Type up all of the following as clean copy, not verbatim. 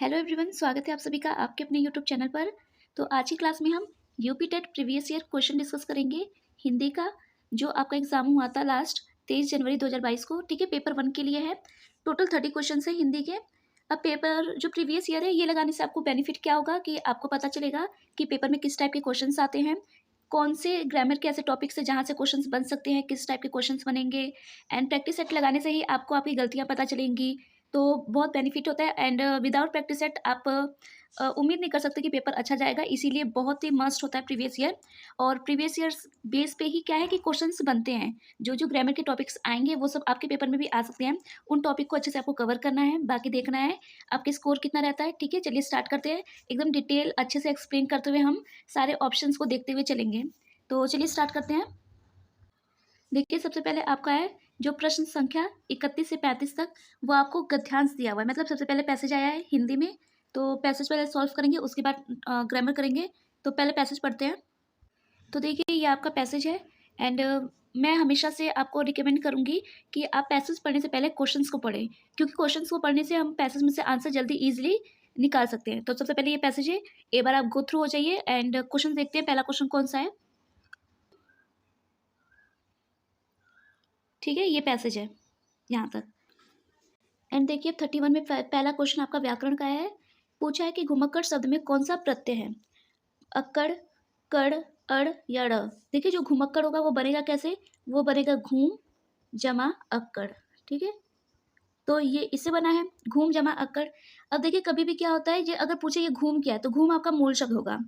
Hello everyone, स्वागत है आप सभी का आपके अपने यूट्यूब चैनल पर। तो आज की क्लास में हम UP TET previous year question discuss करेंगे हिंदी का, जो आपका एग्जाम हुआ था लास्ट 23 जनवरी 2022 को। ठीक है, पेपर 1 के लिए है। टोटल 30 क्वेश्चन है हिंदी के। अब पेपर जो प्रीवियस ईयर है ये लगाने से आपको बेनिफिट क्या होगा कि आपको पता चलेगा कि पेपर में किस टाइप के क्वेश्चन आते हैं, कौन से ग्रामर के ऐसे टॉपिक्स है जहाँ से क्वेश्चंस बन सकते हैं, किस टाइप के क्वेश्चंस बनेंगे। एंड प्रैक्टिस सेट लगाने से ही आपको आपकी गलतियाँ पता चलेंगी, तो बहुत बेनिफिट होता है। एंड विदाउट प्रैक्टिस सेट आप उम्मीद नहीं कर सकते कि पेपर अच्छा जाएगा, इसीलिए बहुत ही मस्ट होता है प्रीवियस ईयर। और प्रीवियस ईयर बेस पे ही क्या है कि क्वेश्चंस बनते हैं, जो जो ग्रामर के टॉपिक्स आएंगे वो सब आपके पेपर में भी आ सकते हैं। उन टॉपिक को अच्छे से आपको कवर करना है, बाकी देखना है आपके स्कोर कितना रहता है। ठीक है, चलिए स्टार्ट करते हैं। एकदम डिटेल अच्छे से एक्सप्लेन करते हुए हम सारे ऑप्शंस को देखते हुए चलेंगे। तो चलिए स्टार्ट करते हैं। देखिए, सबसे पहले आपका है जो प्रश्न संख्या 31 से 35 तक, वो आपको गद्यांश दिया हुआ है। मतलब सबसे पहले पैसेज आया है हिंदी में, तो पैसेज पहले सॉल्व करेंगे, उसके बाद ग्रामर करेंगे। तो पहले पैसेज पढ़ते हैं। तो देखिए, ये आपका पैसेज है। एंड मैं हमेशा से आपको रिकमेंड करूँगी कि आप पैसेज पढ़ने से पहले क्वेश्चंस को पढ़ें, क्योंकि क्वेश्चंस को पढ़ने से हम पैसेज में से आंसर जल्दी ईजिली निकाल सकते हैं। तो सबसे पहले ये पैसेज है, एक बार आप गो थ्रू हो जाइए एंड क्वेश्चन देखते हैं। पहला क्वेश्चन कौन सा है? ठीक है, ये पैसेज है यहाँ तक। एंड देखिए 31 में पहला क्वेश्चन आपका व्याकरण का है। पूछा है कि घुमक्कड़ शब्द में कौन सा प्रत्यय है? अक्कड़, कड़, अड़ या ड़। देखिए, जो घुमक्कड़ होगा वो बनेगा कैसे? वो बनेगा घूम जमा अक्कड़। ठीक है, तो ये इससे बना है घूम जमा अक्कड़। अब देखिए, कभी भी क्या होता है, ये अगर पूछे ये घूम क्या है, तो घूम आपका मूल शब्द होगा।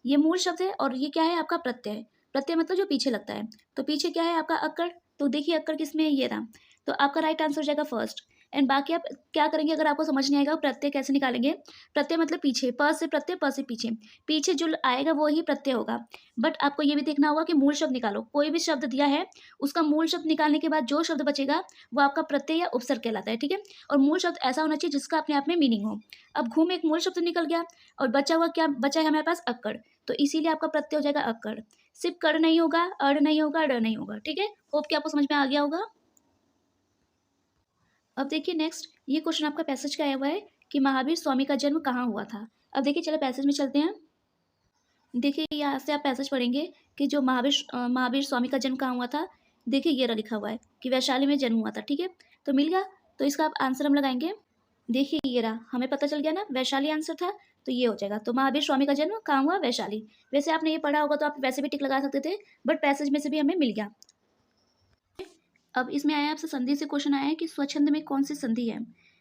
ये मूल शब्द है और ये क्या है आपका प्रत्यय। प्रत्यय मतलब जो पीछे लगता है, तो पीछे क्या है आपका अक्कड़। तो देखिए अक्कड़ किस में है, ये रहा। तो आपका राइट आंसर हो जाएगा फर्स्ट। एंड बाकी आप क्या करेंगे, अगर आपको समझ नहीं आएगा प्रत्यय कैसे निकालेंगे। प्रत्यय मतलब पीछे, प से प्रत्यय, प से पीछे, पीछे जो आएगा वो ही प्रत्यय होगा। बट आपको ये भी देखना होगा कि मूल शब्द निकालो। कोई भी शब्द दिया है, उसका मूल शब्द निकालने के बाद जो शब्द बचेगा वो आपका प्रत्यय या उपसर्ग कहलाता है। ठीक है, और मूल शब्द ऐसा होना चाहिए जिसका अपने आप में मीनिंग हो। अब घूम एक मूल शब्द निकल गया और बचा हुआ क्या बचा है हमारे पास? अक्कड़। तो इसीलिए आपका प्रत्यय हो जाएगा अक्कड़। सिर्फ कड़ नहीं होगा, अड़ नहीं होगा, ड नहीं होगा। ठीक है, होप कि आपको समझ में आ गया होगा। अब देखिए नेक्स्ट, ये क्वेश्चन आपका पैसेज का आया हुआ है कि महावीर स्वामी का जन्म कहाँ हुआ था। अब देखिए, चलो पैसेज में चलते हैं। देखिए, यहाँ से आप पैसेज पढ़ेंगे कि जो महावीर स्वामी का जन्म कहाँ हुआ था। देखिए, ये रहा लिखा हुआ है कि वैशाली में जन्म हुआ था। ठीक है, तो मिल गया। तो इसका आप आंसर हम लगाएंगे। देखिए, ये रहा, हमें पता चल गया ना, वैशाली आंसर था, तो ये हो जाएगा। तो महावीर स्वामी का जन्म कहाँ हुआ? वैशाली। वैसे आपने ये पढ़ा होगा तो आप वैसे भी टिक लगा सकते थे, बट पैसेज में से भी हमें मिल गया। अब इसमें आया आपसे संधि से क्वेश्चन आया है कि स्वच्छंद में कौन सी संधि है।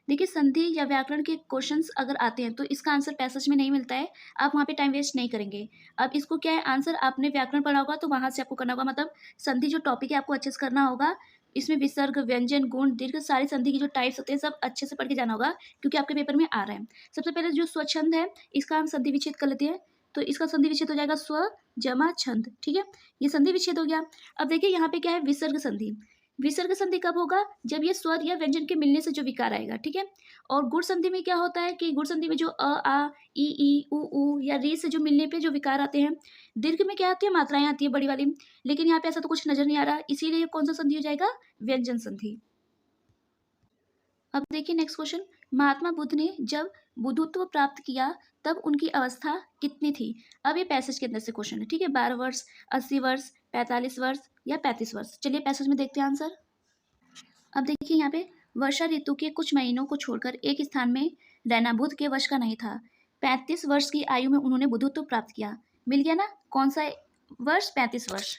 देखिए, संधि या व्याकरण के क्वेश्चंस अगर आते हैं तो इसका आंसर पैसेज में नहीं मिलता है। आप वहाँ पे टाइम वेस्ट नहीं करेंगे। अब इसको क्या है, आंसर आपने व्याकरण पढ़ा होगा तो वहाँ से आपको करना होगा। मतलब संधि जो टॉपिक है आपको अच्छे से करना होगा। इसमें विसर्ग, व्यंजन, गुण, दीर्घ, सारी संधि की जो टाइप्स होते हैं सब अच्छे से पढ़ के जाना होगा, क्योंकि आपके पेपर में आ रहा है। सबसे पहले जो स्वच्छंद है, इसका हम संधि विच्छेद कर लेते हैं। तो इसका संधि विच्छेद हो जाएगा स्व जमा छंद। ठीक है, ये संधि विच्छेद हो गया। अब देखिए, यहाँ पे क्या है, विसर्ग संधि। विसर्ग संधि कब होगा? जब ये स्वर या व्यंजन के मिलने से जो विकार आएगा। ठीक है, और गुण संधि में क्या होता है कि गुण संधि में जो अ, आ, ई, उ या री से जो मिलने पे जो विकार आते हैं। दीर्घ में क्या आती है? मात्राएं आती है बड़ी वाली। लेकिन यहाँ पे ऐसा तो कुछ नजर नहीं आ रहा, इसीलिए ये कौन सा संधि हो जाएगा? व्यंजन संधि। अब देखिए नेक्स्ट क्वेश्चन, महात्मा बुद्ध ने जब बुद्धत्व प्राप्त किया तब उनकी अवस्था कितनी थी। अब ये पैसेज के अंदर से क्वेश्चन है। ठीक है, 12 वर्ष, 80 वर्ष, 45 वर्ष या 35 वर्ष। चलिए पैसेज में देखते हैं आंसर। अब देखिए, यहाँ पे वर्षा ऋतु के कुछ महीनों को छोड़कर एक स्थान में रहना बुद्ध के वश का नहीं था। 35 वर्ष की आयु में उन्होंने बुद्धत्व प्राप्त किया। मिल गया ना, कौन सा वर्ष? 35 वर्ष।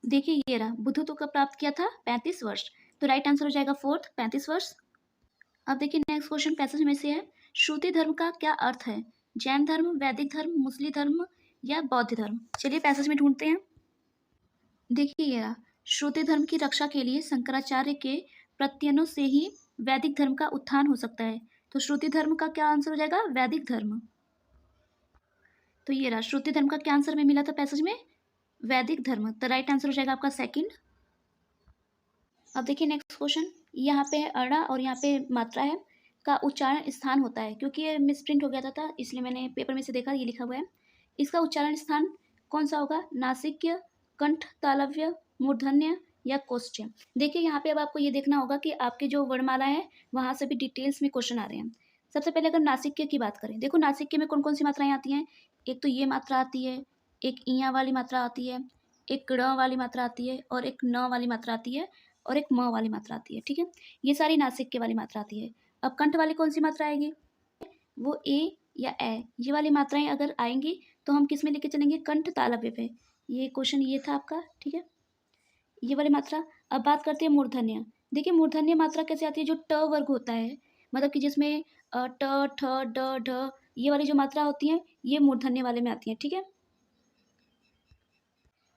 देखिए, ये रहा, बुद्धत्व कब प्राप्त किया था? 35 वर्ष। तो राइट आंसर हो जाएगा फोर्थ, 35 वर्ष। अब देखिए नेक्स्ट क्वेश्चन पैसेज में से है, श्रुति धर्म का क्या अर्थ है? जैन धर्म, वैदिक धर्म, मुस्लिम धर्म या बौद्ध धर्म। चलिए पैसेज में ढूंढते हैं। देखिए, ये रहा, श्रुति धर्म की रक्षा के लिए शंकराचार्य के प्रत्ययनों से ही वैदिक धर्म का उत्थान हो सकता है। तो श्रुति धर्म का क्या आंसर हो जाएगा? वैदिक धर्म। तो ये रहा, श्रुति धर्म का क्या आंसर में मिला था पैसेज में? वैदिक धर्म। तो राइट आंसर हो जाएगा आपका सेकंड। अब देखिए नेक्स्ट क्वेश्चन, यहाँ पे है अड़ा और यहाँ पे मात्रा है का उच्चारण स्थान होता है। क्योंकि ये मिसप्रिंट हो गया था इसलिए मैंने पेपर में से देखा, ये लिखा हुआ है। इसका उच्चारण स्थान कौन सा होगा? नासिक्य, कंठ तालव्य, मूर्धन्य या कोष्ठ्य। देखिए, यहाँ पे अब आपको ये देखना होगा कि आपके जो वर्णमाला है वहाँ से भी डिटेल्स में क्वेश्चन आ रहे हैं। सबसे पहले अगर नासिक्य की बात करें, देखो नासिक्य में कौन कौन सी मात्राएं आती हैं। एक तो ये मात्रा आती है, एक इया वाली मात्रा आती है, एक ड़ वाली मात्रा आती है, और एक न वाली मात्रा आती है, और एक म वाली मात्रा आती है। ठीक है, ये सारी नासिक्य वाली मात्रा आती है। अब कंठ वाली कौन सी मात्रा आएगी, वो ए या ए, ये वाली मात्राएं अगर आएंगी तो हम किस में लेके चलेंगे, कंठ तालव्य पे। ये क्वेश्चन ये था आपका। ठीक है, ये वाली मात्रा। अब बात करते हैं मूर्धन्य। देखिए मूर्धन्य मात्रा कैसे आती है, जो ट वर्ग होता है, मतलब कि जिसमें ट ठ ड ढ ये वाली जो मात्रा होती है ये मूर्धन्य वाले में आती है। ठीक है,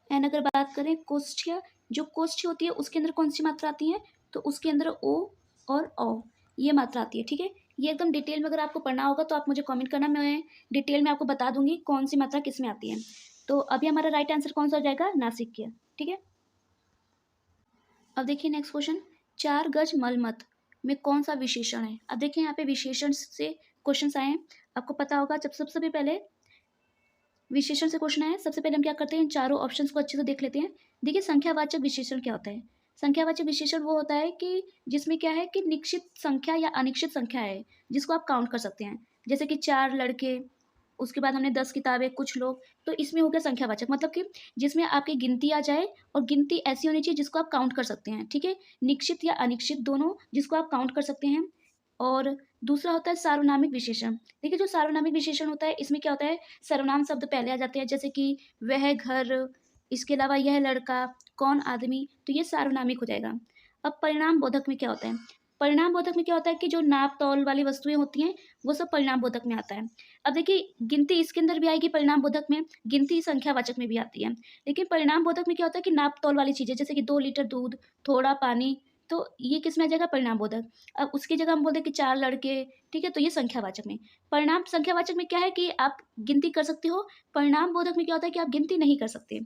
एंड अगर बात करें कोष्ठ्य, जो कोष्ठ्य होती है उसके अंदर कौन सी मात्रा आती है, तो उसके अंदर ओ और औ ये मात्रा आती है। ठीक है, ये एकदम डिटेल में अगर आपको पढ़ना होगा तो आप मुझे कमेंट करना, मैं डिटेल में आपको बता दूंगी कौन सी मात्रा किस में आती है। तो अभी हमारा राइट आंसर कौन सा हो जाएगा, नासिक्य। ठीक है, अब देखिए नेक्स्ट क्वेश्चन, 4 गज मलमत में कौन सा विशेषण है। अब देखिए यहाँ पे विशेषण से क्वेश्चन आए हैं, आपको पता होगा। जब सबसे पहले विशेषण से क्वेश्चन है, सबसे पहले हम क्या करते हैं, इन चारों ऑप्शंस को अच्छे से देख लेते हैं। देखिए संख्यावाचक विशेषण क्या होता है। संख्यावाचक विशेषण वो होता है कि जिसमें क्या है कि निश्चित संख्या या अनिश्चित संख्या है जिसको आप काउंट कर सकते हैं। जैसे कि 4 लड़के, उसके बाद हमने 10 किताबें, कुछ लोग, तो इसमें हो गया संख्यावाचक, मतलब कि जिसमें आपकी गिनती आ जाए, और गिनती ऐसी होनी चाहिए जिसको आप काउंट कर सकते हैं। ठीक है, निश्चित या अनिश्चित दोनों, जिसको आप काउंट कर सकते हैं। और दूसरा होता है सार्वनामिक विशेषण। देखिए जो सार्वनामिक विशेषण होता है इसमें क्या होता है, सर्वनाम शब्द पहले आ जाते हैं, जैसे कि वह घर, इसके अलावा यह लड़का, कौन आदमी, तो ये सार्वनामिक हो जाएगा। अब परिणाम बोधक में क्या होता है, परिणाम बोधक में क्या होता है कि जो नाप तौल वाली वस्तुएं होती हैं वो सब परिणाम बोधक में आता है। अब देखिए गिनती इसके अंदर भी आएगी परिणाम बोधक में, गिनती संख्यावाचक में भी आती है, लेकिन परिणाम बोधक में क्या होता है कि नाप तौल वाली चीजें, जैसे कि 2 लीटर दूध, थोड़ा पानी, तो ये किस में आ जाएगा, परिणाम बोधक। अब उसकी जगह हम बोलते हैं कि 4 लड़के, ठीक है, तो ये संख्यावाचक में। परिणाम संख्यावाचक में क्या है कि आप गिनती कर सकते हो, परिणाम बोधक में क्या होता है कि आप गिनती नहीं कर सकते।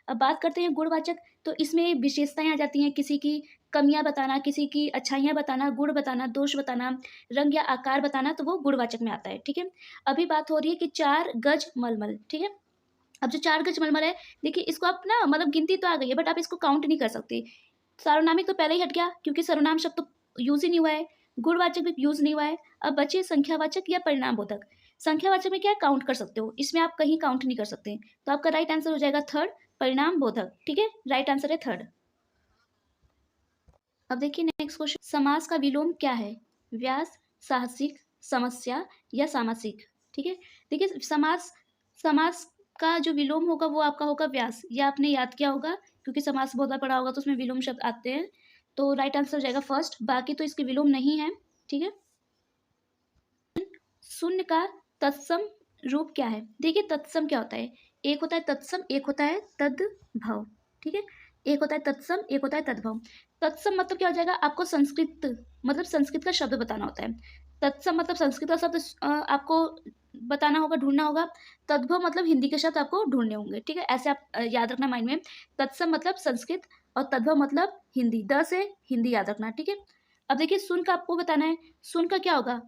अब बात करते हैं गुणवाचक, तो इसमें विशेषताएं आ जाती हैं, किसी की कमियां बताना, किसी की अच्छाइयां बताना, गुण बताना, दोष बताना, रंग या आकार बताना, तो वो गुणवाचक में आता है। ठीक है, अभी बात हो रही है कि 4 गज मलमल। ठीक है, अब जो 4 गज मलमल है, देखिए इसको आप ना, मतलब गिनती तो आ गई है बट आप इसको काउंट नहीं कर सकते। सार्वनामिक तो पहले ही हट गया क्योंकि सर्वनाम शब्द तो यूज ही नहीं हुआ है, गुणवाचक भी यूज नहीं हुआ है। अब बचे संख्यावाचक या परिणाम बोधक। संख्यावाचक में क्या काउंट कर सकते हो, इसमें आप कहीं काउंट नहीं कर सकते, तो आपका राइट आंसर हो जाएगा थर्ड, परिणाम बोधक। ठीक है, राइट आंसर है थर्ड। अब देखिए नेक्स्ट क्वेश्चन, समास का विलोम क्या है, व्यास, साहसिक, समस्या या सामासिक। ठीक है, देखिए समास, समास का जो विलोम होगा वो आपका होगा व्यास, ये आपने याद किया होगा क्योंकि समास बहुत बार पढ़ा होगा तो उसमें विलोम शब्द आते हैं। तो राइट आंसर हो जाएगा फर्स्ट, बाकी तो इसके विलोम नहीं है। ठीक है, शून्य का तत्सम रूप क्या है। देखिए तत्सम क्या होता है, एक होता है तत्सम, एक होता है तद्भव। ठीक है, एक होता है तत्सम, एक होता है तद्भव। तत्सम मतलब क्या हो जाएगा, आपको संस्कृत, मतलब संस्कृत का शब्द बताना होता है। तत्सम मतलब संस्कृत का शब्द आपको बताना होगा, ढूंढना होगा। तद्भव मतलब हिंदी के शब्द आपको ढूंढने होंगे। ठीक है, ऐसे आप याद रखना माइंड में, तत्सम मतलब संस्कृत और तद्भव मतलब हिंदी, द से हिंदी याद रखना। ठीक है, अब देखिए सुन का आपको बताना है, सुन का क्या होगा,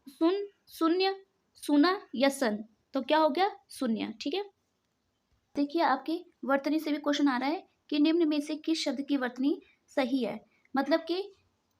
सुन, शून्य, सुना या सन, तो क्या हो गया, शून्य। ठीक है, देखिए आपकी वर्तनी से भी क्वेश्चन आ रहा है कि निम्न में से किस शब्द की वर्तनी सही है, मतलब कि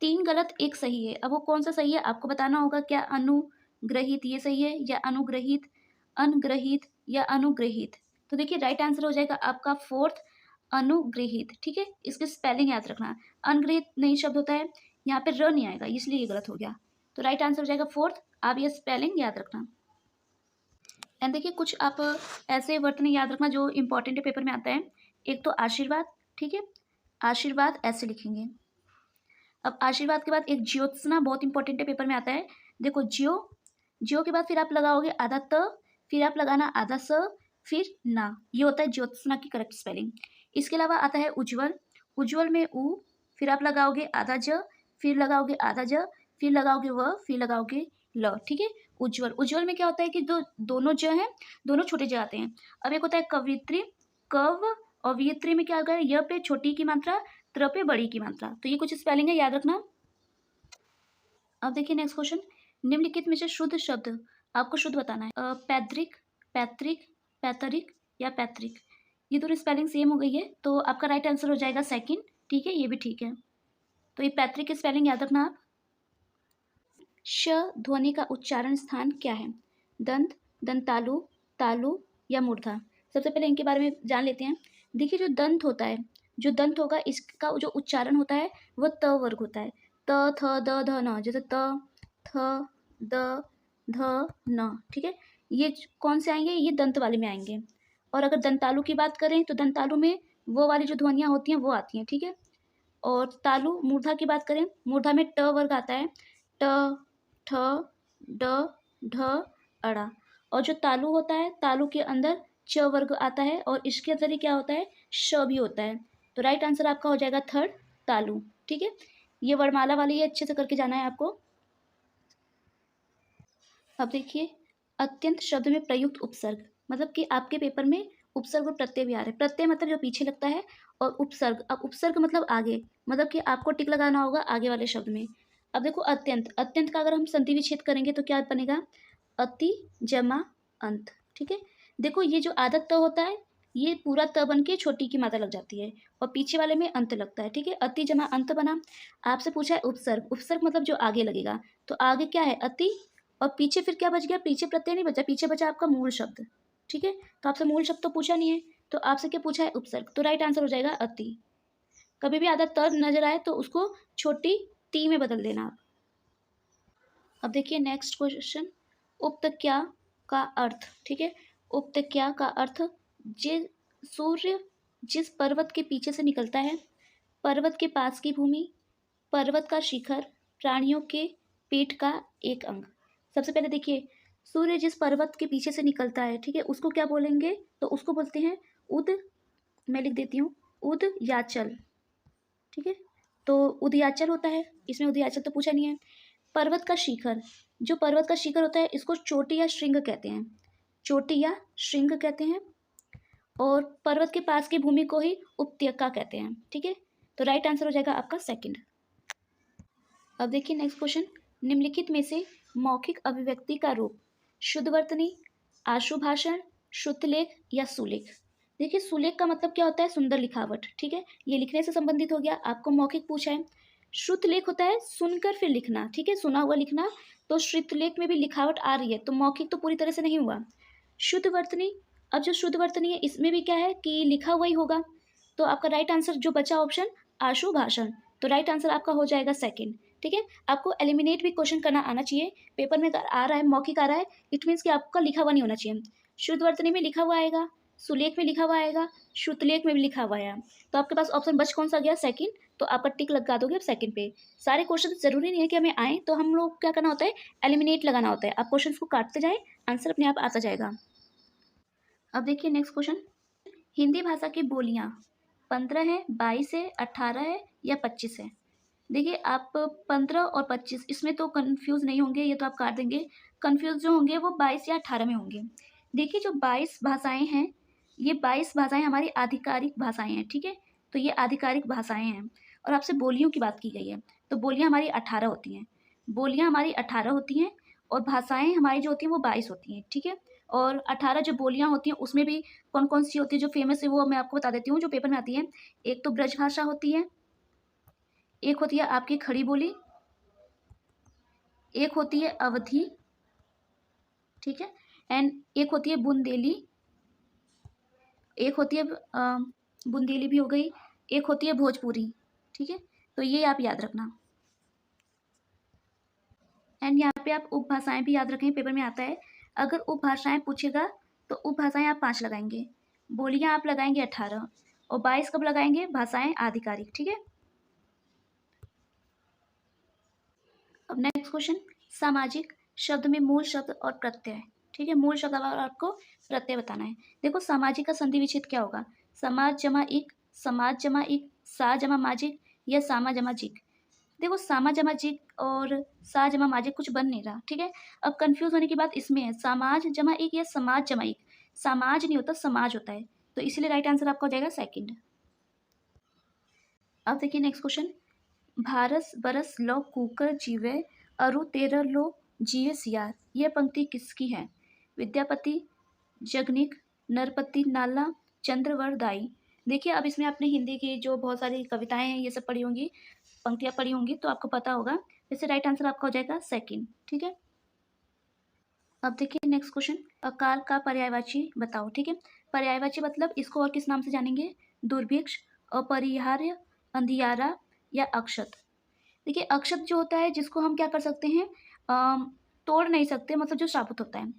3 गलत 1 सही है। अब वो कौन सा सही है आपको बताना होगा, क्या अनुग्रहित ये सही है, या अनुग्रहित, अनग्रहित या अनुग्रहित। तो देखिए राइट आंसर हो जाएगा आपका फोर्थ, अनुग्रहित। ठीक है, इसके स्पेलिंग याद रखना, अनग्रहित नहीं शब्द होता है, यहाँ पे र नहीं आएगा इसलिए ये गलत हो गया। तो राइट आंसर हो जाएगा फोर्थ, आप ये स्पेलिंग याद रखना। एंड देखिए कुछ आप ऐसे वर्तनी याद रखना जो इंपॉर्टेंट है, पेपर में आता है। एक तो आशीर्वाद, ठीक है, आशीर्वाद ऐसे लिखेंगे। अब आशीर्वाद के बाद एक ज्योत्सना बहुत इंपॉर्टेंट है, पेपर में आता है। देखो ज्यो, ज्यो के बाद फिर आप लगाओगे आधा त, फिर आप लगाना आधा स, फिर ना, ये होता है ज्योत्सना की करेक्ट स्पेलिंग। इसके अलावा आता है उज्जवल, उज्जवल में उ, फिर आप लगाओगे आधा ज, फिर लगाओगे आधा ज, फिर लगाओगे व, फिर लगाओगे ल। ठीक है, उज्जवल, उज्जवल में क्या होता है कि दो दोनों ज हैं, दोनों छोटे ज आते हैं। अब एक होता है कवित्री, कव, और वियत्री में क्या आ गया, य पे छोटी की मात्रा, त्र पे बड़ी की मात्रा। तो ये कुछ स्पेलिंग है, याद रखना। अब देखिए नेक्स्ट क्वेश्चन, निम्नलिखित में से शुद्ध शब्द आपको शुद्ध बताना है। पैतृक, पैतृक, पैतरिक या पैतृक, ये दोनों स्पेलिंग सेम हो गई है तो आपका राइट आंसर हो जाएगा सेकंड। ठीक है, ये भी ठीक है, तो ये पैतृक की स्पेलिंग याद रखना आप। श ध्वनि का उच्चारण स्थान क्या है? दंत, दंतालु, तालु या मूर्धा? सबसे पहले इनके बारे में जान लेते हैं। देखिए जो दंत होता है, जो दंत होगा इसका जो उच्चारण होता है वो त वर्ग होता है। त, थ, द, ध, न। जैसे त, थ, द, ध, न। ठीक है, ये कौन से आएंगे? ये दंत वाले में आएंगे। और अगर दंतालु की बात करें तो दंतालु में वो वाली जो ध्वनियाँ होती हैं वो आती हैं। ठीक है, और तालु मूर्धा की बात करें, मूर्धा में ट वर्ग आता है। ट, ठ, ड, ढ, अड़ा। और जो तालु होता है, तालु के अंदर च वर्ग आता है और इसके अंदर ही क्या होता है? श भी होता है। तो राइट आंसर आपका हो जाएगा थर्ड, तालु। ठीक है, ये वर्णमाला वाली ये अच्छे से करके जाना है आपको। अब देखिए, अत्यंत शब्द में प्रयुक्त उपसर्ग, मतलब कि आपके पेपर में उपसर्ग और प्रत्यय भी आ रहे हैं। प्रत्यय मतलब जो पीछे लगता है, और उपसर्ग, अब उपसर्ग मतलब आगे, मतलब कि आपको टिक लगाना होगा आगे वाले शब्द में। अब देखो अत्यंत, अत्यंत का अगर हम संधि विच्छेद करेंगे तो क्या बनेगा? अति जमा अंत। ठीक है, देखो ये जो आदत त होता है ये पूरा त बन के छोटी की मात्रा लग जाती है और पीछे वाले में अंत लगता है। ठीक है, अति जमा अंत बना। आपसे पूछा है उपसर्ग, उपसर्ग मतलब जो आगे लगेगा, तो आगे क्या है? अति, और पीछे फिर क्या बच गया? पीछे प्रत्यय नहीं बचा, पीछे बचा आपका मूल शब्द। ठीक है, तो आपसे मूल शब्द तो पूछा नहीं है, तो आपसे क्या पूछा है? उपसर्ग। तो राइट आंसर हो जाएगा अति। कभी भी आदत त नजर आए तो उसको छोटी ती में बदल देना आप। अब देखिए नेक्स्ट क्वेश्चन, उक्त क्या का अर्थ। ठीक है, उक्त क्या का अर्थ, जिस सूर्य जिस पर्वत के पीछे से निकलता है, पर्वत के पास की भूमि, पर्वत का शिखर, प्राणियों के पेट का एक अंग। सबसे पहले देखिए, सूर्य जिस पर्वत के पीछे से निकलता है, ठीक है, उसको क्या बोलेंगे? तो उसको बोलते हैं उद, मैं लिख देती हूँ, उदयाचल। ठीक है, तो उदयाचल होता है, इसमें उदयाचल तो पूछा नहीं है। पर्वत का शिखर, जो पर्वत का शिखर होता है इसको चोटी या श्रृंग कहते हैं, चोटी या श्रृंग कहते हैं। और पर्वत के पास की भूमि को ही उपत्यका कहते हैं। ठीक है, तो राइट आंसर हो जाएगा आपका सेकंड। अब देखिए नेक्स्ट क्वेश्चन, निम्नलिखित में से मौखिक अभिव्यक्ति का रूप शुद्धवर्तनी, आशुभाषण, श्रुतलेख या सुलेख। देखिए सुलेख का मतलब क्या होता है? सुंदर लिखावट। ठीक है, ये लिखने से संबंधित हो गया। आपको मौखिक पूछा है। श्रुतलेख होता है सुनकर फिर लिखना। ठीक है, सुना हुआ लिखना। तो श्रुतलेख में भी लिखावट आ रही है तो मौखिक तो पूरी तरह से नहीं हुआ। शुद्धवर्तनी, अब जो शुद्धवर्तनी है इसमें भी क्या है कि लिखा हुआ ही होगा। तो आपका राइट आंसर जो बचा ऑप्शन आशुभाषण, तो राइट आंसर आपका हो जाएगा सेकंड। ठीक है, आपको एलिमिनेट भी क्वेश्चन करना आना चाहिए। पेपर में अगर आ रहा है मौखिक आ रहा है, इट मीन्स कि आपका लिखा हुआ नहीं होना चाहिए। शुद्धवर्तनी में लिखा हुआ आएगा, सुलेख में लिखा हुआ आएगा, श्रुतलेख में भी लिखा हुआ है। तो आपके पास ऑप्शन बच कौन सा गया? सेकंड। तो आपका टिक लगा दोगे अब सेकंड पे। सारे क्वेश्चन जरूरी नहीं है कि हमें आए, तो हम लोग क्या करना होता है? एलिमिनेट लगाना होता है। आप क्वेश्चन को काटते जाए, आंसर अपने आप आता जाएगा। अब देखिए नेक्स्ट क्वेश्चन, हिंदी भाषा की बोलियां 15 है, 22 है, 18 है या 25 है? देखिए आप 15 और 25 इसमें तो कंफ्यूज नहीं होंगे, ये तो आप काट देंगे। कंफ्यूज जो होंगे वो 22 या 18 में होंगे। देखिए जो 22 भाषाएं हैं, ये 22 भाषाएं हमारी आधिकारिक भाषाएं हैं। ठीक है, तो ये आधिकारिक भाषाएं हैं। और आपसे बोलियों की बात की गई है, तो बोलियां हमारी 18 होती हैं। बोलियां हमारी 18 होती हैं और भाषाएं हमारी जो होती हैं वो 22 होती हैं। ठीक है, और 18 जो बोलियां होती हैं उसमें भी कौन कौन सी होती है जो फेमस है वो मैं आपको बता देती हूँ, जो पेपर में आती है। एक तो ब्रज भाषा होती है, एक होती है आपकी खड़ी बोली, एक होती है अवधी, ठीक है, एंड एक होती है बुंदेली, एक होती है बुंदेली भी हो गई, एक होती है भोजपुरी। ठीक है, तो ये आप याद रखना। एंड यहाँ पे आप उपभाषाएं भी याद रखें, पेपर में आता है। अगर उपभाषाएं पूछेगा तो उपभाषाएं आप 5 लगाएंगे, बोलियां आप लगाएंगे 18 और 22 कब लगाएंगे? भाषाएं आधिकारिक। ठीक है, अब नेक्स्ट क्वेश्चन, सामाजिक शब्द में मूल शब्द और प्रत्यय। ठीक है, मूल शब्द और आपको प्रत्यय बताना है। देखो सामाजिक का संधि विच्छेद क्या होगा? समाज जमा इक, समाज जमा इक, सा जमा माजिक या सामा जमा जिक। देखो सामा जमा जिक और सा जमा माजिक कुछ बन नहीं रहा। ठीक है, अब कंफ्यूज होने की बात इसमें है, समाज जमा एक या समाज जमा एक। समाज नहीं होता, समाज होता है, तो इसीलिए राइट आंसर आपका हो जाएगा सेकंड। अब देखिए नेक्स्ट क्वेश्चन, भारस बरस लो कुकर जीवे, अरु तेरह लो जिये सियार। यह पंक्ति किसकी है? विद्यापति, जगनिक, नरपति नाला, चंद्रवर दाई। देखिए अब इसमें आपने हिंदी की जो बहुत सारी कविताएं हैं ये सब पढ़ी होंगी, पंक्तियां पढ़ी होंगी, तो आपको पता होगा इससे राइट आंसर आपका हो जाएगा सेकंड। ठीक है, अब देखिए नेक्स्ट क्वेश्चन, अकाल का पर्यायवाची बताओ। ठीक है, पर्यायवाची मतलब इसको और किस नाम से जानेंगे? दुर्भिक्ष, अपरिहार्य, अंधियारा या अक्षत। देखिए अक्षत जो होता है जिसको हम क्या कर सकते हैं, तोड़ नहीं सकते, मतलब जो शाबुत होता है।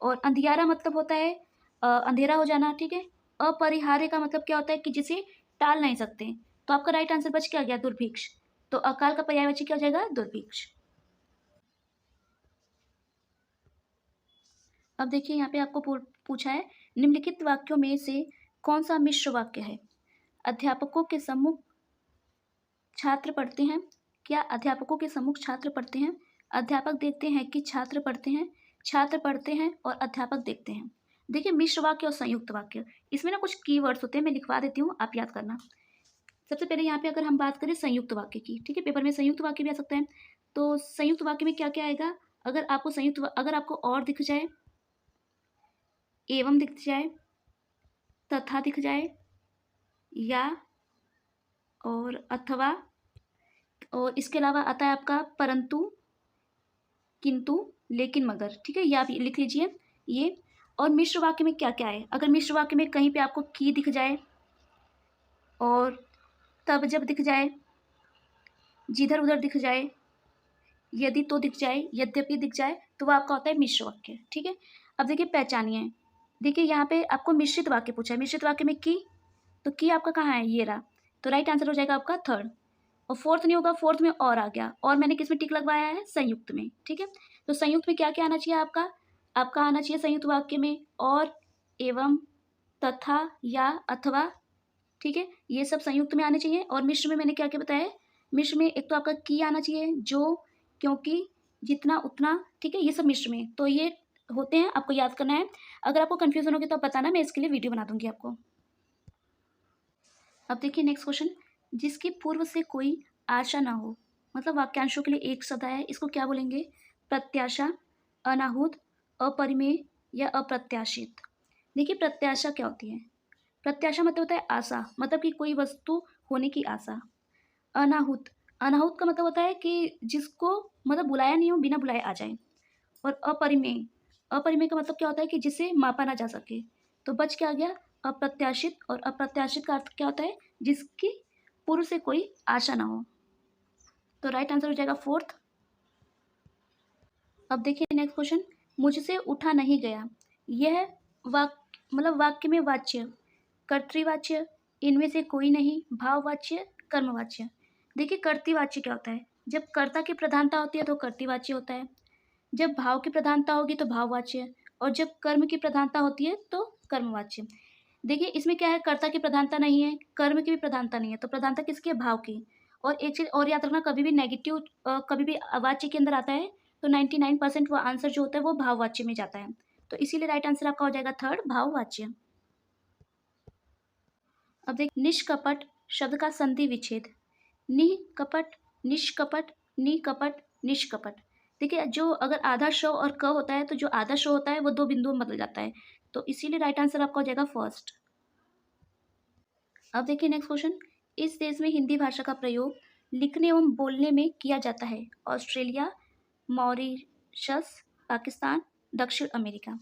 और अंधियारा मतलब होता है अंधेरा हो जाना। ठीक है, अपरिहार्य का मतलब क्या होता है कि जिसे टाल नहीं सकते। तो आपका राइट आंसर बच क्या गया? दुर्भिक्ष। तो अकाल का पर्यायवाची क्या हो जाएगा? दुर्भिक्ष। अब देखिए यहाँ पे आपको पूछा है, निम्नलिखित वाक्यों में से कौन सा मिश्र वाक्य है? अध्यापकों के सम्मुख छात्र पढ़ते हैं। क्या अध्यापकों के सम्मुख छात्र पढ़ते हैं? अध्यापक देखते हैं कि छात्र पढ़ते हैं। छात्र पढ़ते हैं और अध्यापक देखते हैं। देखिए मिश्र वाक्य और संयुक्त वाक्य, इसमें ना कुछ कीवर्ड्स होते हैं, मैं लिखवा देती हूँ, आप याद करना। सबसे पहले यहाँ पे अगर हम बात करें संयुक्त वाक्य की, ठीक है, पेपर में संयुक्त वाक्य भी आ सकता है। तो संयुक्त वाक्य में क्या क्या आएगा? अगर आपको और दिख जाए, एवं दिख जाए, तथा दिख जाए, या और अथवा, और इसके अलावा आता है आपका परंतु, किंतु, लेकिन, मगर। ठीक है, ये आप लिख लीजिए ये। और मिश्र वाक्य में क्या क्या है? अगर मिश्र वाक्य में कहीं पे आपको की दिख जाए, और तब जब दिख जाए, जिधर उधर दिख जाए, यदि तो दिख जाए, यद्यपि दिख जाए, तो वो आपका होता है मिश्र वाक्य। ठीक है, अब देखिए पहचानिए। देखिए यहाँ पे आपको मिश्रित वाक्य पूछा है। मिश्रित वाक्य में की, तो की आपका कहाँ है? ये रहा। तो राइट आंसर हो जाएगा आपका थर्ड। और फोर्थ नहीं होगा, फोर्थ में और आ गया, और मैंने किस में टिक लगवाया है? संयुक्त में। ठीक है, तो संयुक्त में क्या क्या आना चाहिए आपका? आपका आना चाहिए संयुक्त वाक्य में और, एवं, तथा, या, अथवा। ठीक है, ये सब संयुक्त में आने चाहिए। और मिश्र में मैंने क्या क्या बताया? मिश्र में एक तो आपका की आना चाहिए, जो, क्योंकि, जितना, उतना। ठीक है, ये सब मिश्र में तो ये होते हैं, आपको याद करना है। अगर आपको कंफ्यूजन होगी तो आप बताना, मैं इसके लिए वीडियो बना दूंगी आपको। अब देखिए नेक्स्ट क्वेश्चन, जिसकी पूर्व से कोई आशा ना हो, मतलब वाक्यांशों के लिए एक शब्द है, इसको क्या बोलेंगे? प्रत्याशा, अनाहूत, अपरिमेय या अप्रत्याशित। देखिए प्रत्याशा क्या होती है? प्रत्याशा मतलब होता है आशा, मतलब कि कोई वस्तु होने की आशा। अनाहूत, अनाहूत का मतलब होता है कि जिसको मतलब बुलाया नहीं हो, बिना बुलाए आ जाए। और अपरिमेय, अपरिमेय का मतलब क्या होता है कि जिसे मापा ना जा सके। तो बच क्या आ गया? अप्रत्याशित। और अप्रत्याशित का अर्थ क्या होता है? जिसकी पूर्व से कोई आशा ना हो। तो राइट आंसर हो जाएगा फोर्थ। अब देखिए नेक्स्ट क्वेश्चन, मुझसे उठा नहीं गया। यह वाक्य में वाच्य, कर्तृवाच्य, इनमें से कोई नहीं, भाववाच्य, कर्मवाच्य। देखिए कर्तृवाच्य क्या होता है? जब कर्ता की प्रधानता होती है तो कर्तृवाच्य होता है, जब भाव की प्रधानता होगी तो भाववाच्य, और जब कर्म की प्रधानता होती है तो कर्मवाच्य। देखिए इसमें क्या है, कर्ता की प्रधानता नहीं है, कर्म की भी प्रधानता नहीं है, तो प्रधानता किसकी है? भाव की। और एक चीज और याद रखना, कभी भी नेगेटिव कभी भी वाच्य के अंदर आता है तो 99% वो आंसर जो होता है वो भाववाच्य में जाता है। तो इसीलिए राइट आंसर आपका हो जाएगा थर्ड, भाववाच्य। अब देख, निष्कपट शब्द का संधि विच्छेद। निकपट, निष्कपट, निकपट, निष्कपट। देखिए जो अगर आधा श और क होता है तो जो आधा श होता है वो दो बिंदुओं में बदल जाता है। तो इसीलिए राइट आंसर आपका हो जाएगा फर्स्ट। अब देखिए नेक्स्ट क्वेश्चन, इस देश में हिंदी भाषा का प्रयोग लिखने एवं बोलने में किया जाता है। ऑस्ट्रेलिया, मॉरिशस, पाकिस्तान, दक्षिण अमेरिका।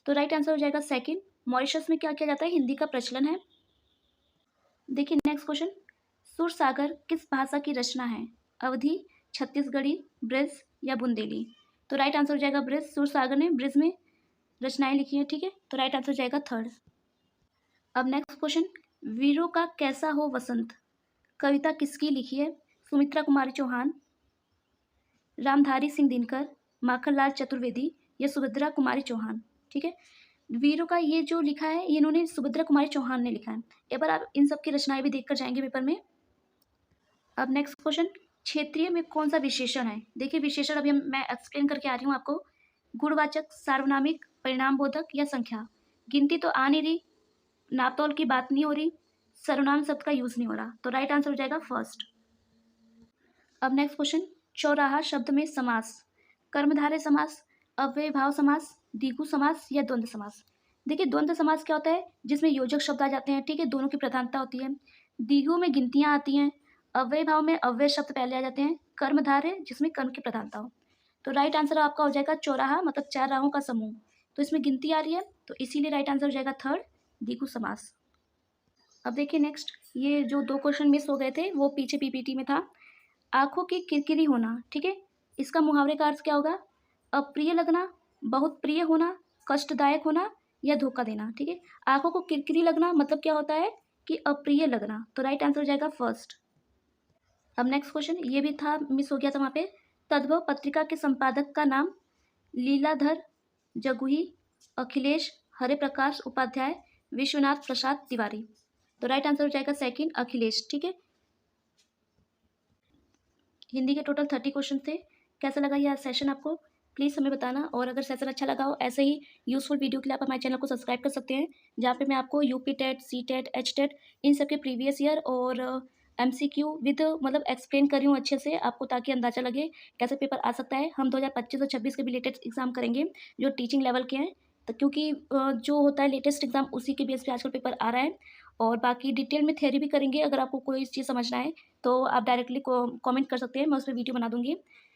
तो राइट आंसर हो जाएगा सेकंड। मॉरिशस में क्या किया जाता है? हिंदी का प्रचलन है। देखिए नेक्स्ट क्वेश्चन, सुरसागर किस भाषा की रचना है? अवधी, छत्तीसगढ़ी, ब्रज या बुंदेली। तो राइट आंसर हो जाएगा ब्रज। सुरसागर ने ब्रज में रचनाएं लिखी हैं। ठीक है, तो राइट आंसर हो जाएगा थर्ड। अब नेक्स्ट क्वेश्चन, वीरों का कैसा हो वसंत, कविता किसकी लिखी है? सुमित्रा कुमारी चौहान, रामधारी सिंह दिनकर, माखनलाल चतुर्वेदी या सुभद्रा कुमारी चौहान। ठीक है, वीरों का ये जो लिखा है ये इन्होंने सुभद्रा कुमारी चौहान ने लिखा है। एक बार आप इन सब की रचनाएं भी देखकर जाएंगे पेपर में। अब नेक्स्ट क्वेश्चन, क्षेत्रीय में कौन सा विशेषण है? देखिए विशेषण अभी मैं एक्सप्लेन करके आ रही हूँ आपको। गुणवाचक, सार्वनामिक, परिणामबोधक या संख्या। गिनती तो आ नहीं रही, नापतोल की बात नहीं हो रही, सर्वनाम शब्द का यूज नहीं हो रहा, तो राइट आंसर हो जाएगा फर्स्ट। अब नेक्स्ट क्वेश्चन, चौराहा शब्द में समास, कर्मधारय समास, अव्ययभाव समास, द्विगु समास या द्वंद्व समास। देखिए द्वंद्व समास क्या होता है? जिसमें योजक शब्द आ जाते हैं। ठीक है, दोनों की प्रधानता होती है। द्विगु में गिनतियां आती हैं, अव्यय भाव में अव्यय शब्द पहले आ जाते हैं। कर्मधारय जिसमें कर्म की प्रधानता हो। तो राइट आंसर आपका हो जाएगा चौराहा, मतलब 4 राहों का समूह। तो इसमें गिनती आ रही है, तो इसीलिए राइट आंसर हो जाएगा थर्ड, द्विगु समास। अब देखिए नेक्स्ट, ये जो 2 क्वेश्चन मिस हो गए थे वो पीछे पीपीटी में था। आँखों की किरकिरी होना, ठीक है? इसका मुहावरे का अर्थ क्या होगा? अप्रिय लगना, बहुत प्रिय होना, कष्टदायक होना या धोखा देना, ठीक है? आँखों को किरकिरी लगना मतलब क्या होता है कि अप्रिय लगना। तो राइट आंसर हो जाएगा फर्स्ट। अब नेक्स्ट क्वेश्चन ये भी था, मिस हो गया था वहाँ पे। तद्भव पत्रिका के संपादक का नाम लीलाधर जगुही, अखिलेश हरे प्रकाश उपाध्याय, विश्वनाथ प्रसाद तिवारी। तो राइट आंसर हो जाएगा सेकंड, अखिलेश, ठीक है? हिंदी के टोटल 30 क्वेश्चन थे। कैसा लगा यह सेशन आपको? प्लीज़ हमें बताना, और अगर सेशन अच्छा लगा हो ऐसे ही यूज़फुल वीडियो के लिए आप हमारे चैनल को सब्सक्राइब कर सकते हैं, जहाँ पे मैं आपको UP TET, C TET, H TET इन सब के प्रीवियस ईयर और एमसीक्यू विद मतलब एक्सप्लेन कर रही हूँ अच्छे से आपको, ताकि अंदाज़ा लगे कैसे पेपर आ सकता है। हम 2025 और 26 के भी लेटेस्ट एग्जाम करेंगे जो टीचिंग लेवल के हैं, तो क्योंकि जो होता है लेटेस्ट एग्जाम उसी के बेस पे आजकल पेपर आ रहा है। और बाकी डिटेल में थ्योरी भी करेंगे। अगर आपको कोई चीज़ समझना है तो आप डायरेक्टली कमेंट कर सकते हैं, मैं उस पर वीडियो बना दूँगी।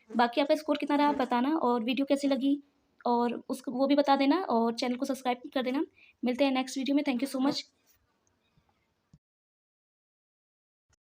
बाकी आपका स्कोर कितना रहा आप बताना, और वीडियो कैसी लगी और उसको वो भी बता देना, और चैनल को सब्सक्राइब कर देना। मिलते हैं नेक्स्ट वीडियो में। Thank you so much.